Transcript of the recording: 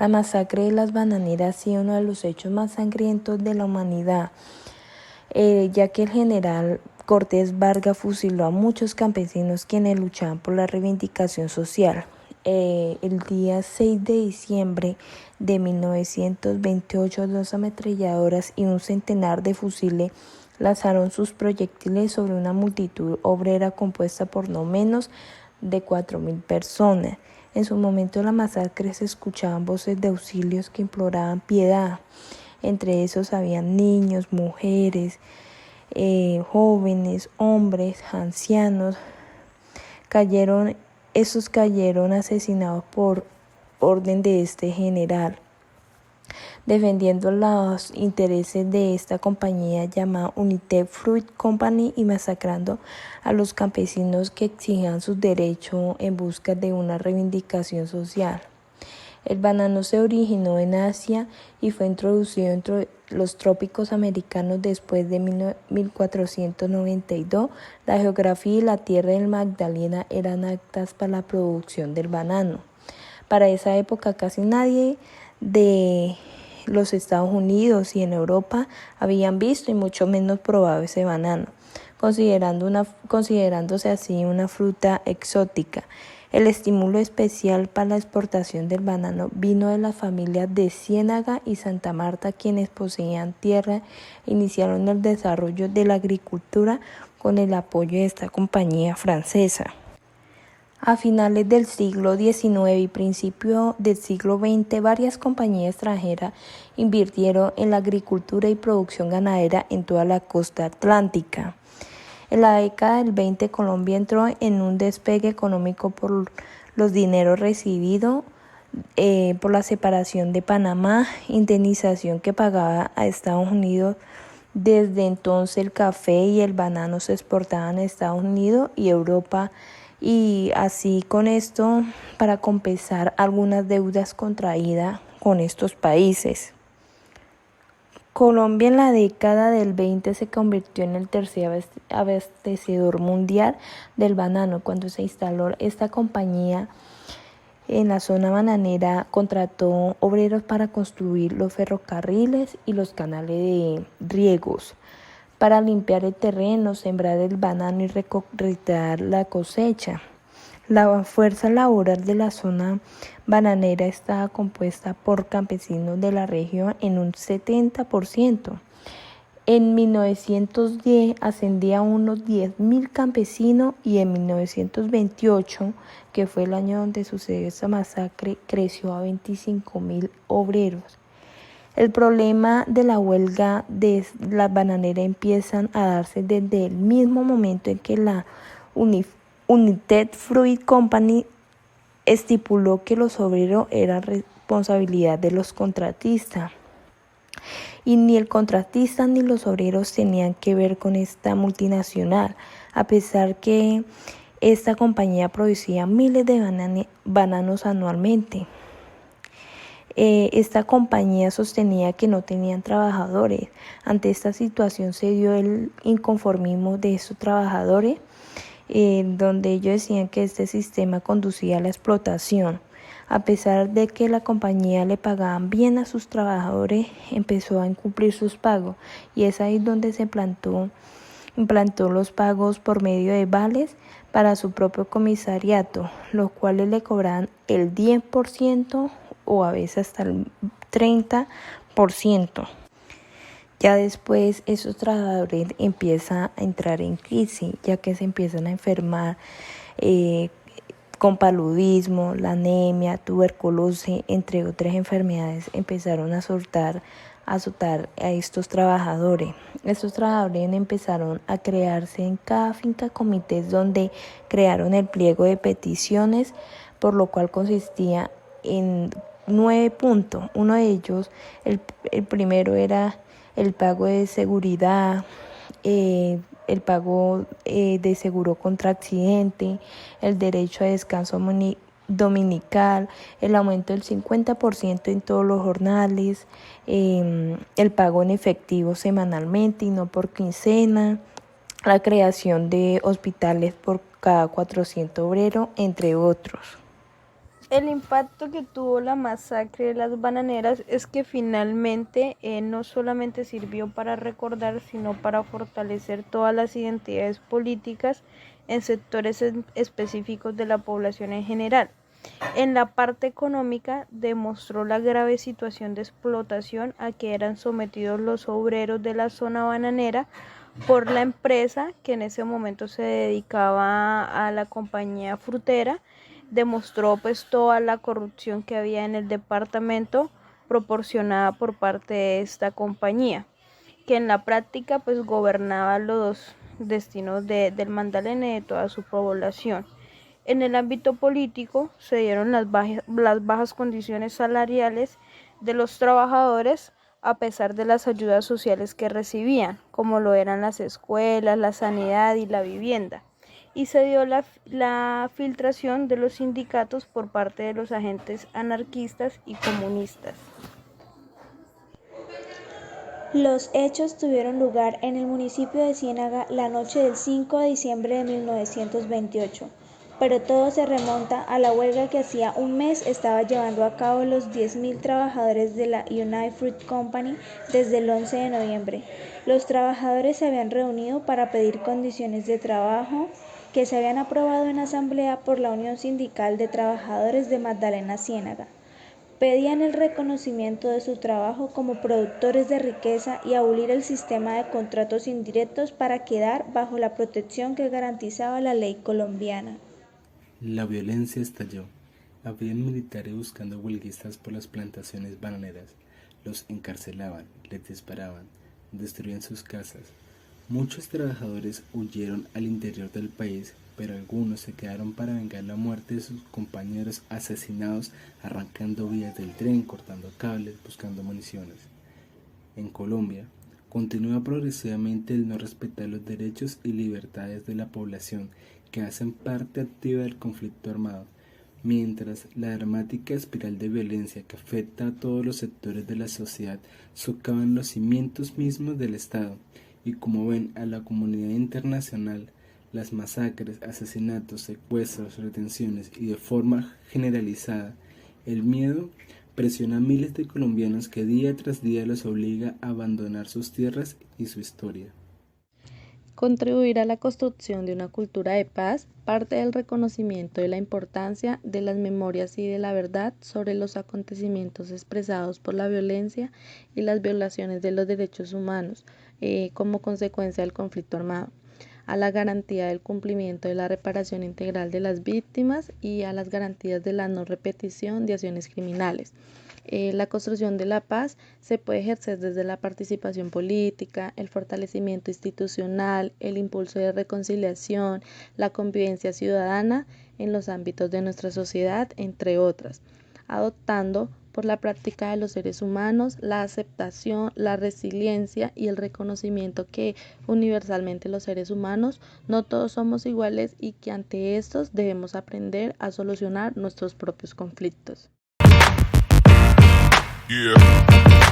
La masacre de las bananeras ha sido uno de los hechos más sangrientos de la humanidad, ya que el general Cortés Vargas fusiló a muchos campesinos quienes luchaban por la reivindicación social. El día 6 de diciembre de 1928, 2 ametralladoras y un centenar de fusiles lanzaron sus proyectiles sobre una multitud obrera compuesta por no menos de 4.000 personas. En su momento de la masacre se escuchaban voces de auxilios que imploraban piedad. Entre esos habían niños, mujeres, jóvenes, hombres, ancianos. Cayeron asesinados por orden de este general, defendiendo los intereses de esta compañía llamada United Fruit Company y masacrando a los campesinos que exigían sus derechos en busca de una reivindicación social. El banano se originó en Asia y fue introducido entre los trópicos americanos después de 1492. La geografía y la tierra del Magdalena eran aptas para la producción del banano. Para esa época casi nadie de los Estados Unidos y en Europa habían visto y mucho menos probado ese banano, considerándose así una fruta exótica. El estímulo especial para la exportación del banano vino de las familias de Ciénaga y Santa Marta, quienes poseían tierra e iniciaron el desarrollo de la agricultura con el apoyo de esta compañía francesa. A finales del siglo XIX y principio del siglo XX, varias compañías extranjeras invirtieron en la agricultura y producción ganadera en toda la costa atlántica. En la década del 20, Colombia entró en un despegue económico por los dineros recibidos por la separación de Panamá, indemnización que pagaba a Estados Unidos. Desde entonces el café y el banano se exportaban a Estados Unidos y Europa, y así con esto para compensar algunas deudas contraídas con estos países. Colombia en la década del 20 se convirtió en el tercer abastecedor mundial del banano. Cuando se instaló esta compañía en la zona bananera, contrató obreros para construir los ferrocarriles y los canales de riegos, para limpiar el terreno, sembrar el banano y recolectar la cosecha. La fuerza laboral de la zona bananera estaba compuesta por campesinos de la región en un 70%. En 1910 ascendía a unos 10.000 campesinos y en 1928, que fue el año donde sucedió esta masacre, creció a 25.000 obreros. El problema de la huelga de las bananeras empiezan a darse desde el mismo momento en que la United Fruit Company estipuló que los obreros eran responsabilidad de los contratistas. Y ni el contratista ni los obreros tenían que ver con esta multinacional, a pesar que esta compañía producía miles de bananos anualmente. Esta compañía sostenía que no tenían trabajadores. Ante esta situación se dio el inconformismo de estos trabajadores, donde ellos decían que este sistema conducía a la explotación. A pesar de que la compañía le pagaban bien a sus trabajadores, empezó a incumplir sus pagos, y es ahí donde se implantó los pagos por medio de vales para su propio comisariato, los cuales le cobraban el 10% o a veces hasta el 30%. Ya después esos trabajadores empiezan a entrar en crisis, ya que se empiezan a enfermar con paludismo, la anemia, tuberculosis, entre otras enfermedades. Empezaron a azotar a estos trabajadores. Estos trabajadores empezaron a crearse en cada finca comités, donde crearon el pliego de peticiones, por lo cual consistía en 9 puntos. Uno de ellos, el primero era el pago de seguridad, el pago de seguro contra accidente, el derecho a descanso dominical, el aumento del 50% en todos los jornales, el pago en efectivo semanalmente y no por quincena, la creación de hospitales por cada 400 obreros, entre otros. El impacto que tuvo la masacre de las bananeras es que finalmente no solamente sirvió para recordar, sino para fortalecer todas las identidades políticas en sectores específicos de la población en general. En la parte económica demostró la grave situación de explotación a que eran sometidos los obreros de la zona bananera por la empresa que en ese momento se dedicaba a la compañía frutera. Demostró pues toda la corrupción que había en el departamento proporcionada por parte de esta compañía, que en la práctica pues gobernaba los destinos del Magdalena y de toda su población. En el ámbito político se dieron las bajas condiciones salariales de los trabajadores a pesar de las ayudas sociales que recibían, como lo eran las escuelas, la sanidad y la vivienda. Y se dio la filtración de los sindicatos por parte de los agentes anarquistas y comunistas. Los hechos tuvieron lugar en el municipio de Ciénaga la noche del 5 de diciembre de 1928, pero todo se remonta a la huelga que hacía un mes estaba llevando a cabo los 10.000 trabajadores de la United Fruit Company desde el 11 de noviembre. Los trabajadores se habían reunido para pedir condiciones de trabajo que se habían aprobado en asamblea por la Unión Sindical de Trabajadores de Magdalena Ciénaga. Pedían el reconocimiento de su trabajo como productores de riqueza y abolir el sistema de contratos indirectos para quedar bajo la protección que garantizaba la ley colombiana. La violencia estalló. Habían militares buscando huelguistas por las plantaciones bananeras. Los encarcelaban, les disparaban, destruían sus casas. Muchos trabajadores huyeron al interior del país, pero algunos se quedaron para vengar la muerte de sus compañeros asesinados, arrancando vías del tren, cortando cables, buscando municiones. En Colombia, continúa progresivamente el no respetar los derechos y libertades de la población que hacen parte activa del conflicto armado, mientras la dramática espiral de violencia que afecta a todos los sectores de la sociedad socavan los cimientos mismos del Estado, y como ven a la comunidad internacional, las masacres, asesinatos, secuestros, retenciones y de forma generalizada, el miedo presiona a miles de colombianos que día tras día los obliga a abandonar sus tierras y su historia. Contribuir a la construcción de una cultura de paz parte del reconocimiento de la importancia de las memorias y de la verdad sobre los acontecimientos expresados por la violencia y las violaciones de los derechos humanos como consecuencia del conflicto armado, a la garantía del cumplimiento de la reparación integral de las víctimas y a las garantías de la no repetición de acciones criminales. La construcción de la paz se puede ejercer desde la participación política, el fortalecimiento institucional, el impulso de reconciliación, la convivencia ciudadana en los ámbitos de nuestra sociedad, entre otras, adoptando por la práctica de los seres humanos la aceptación, la resiliencia y el reconocimiento que universalmente los seres humanos no todos somos iguales y que ante estos debemos aprender a solucionar nuestros propios conflictos. Yeah.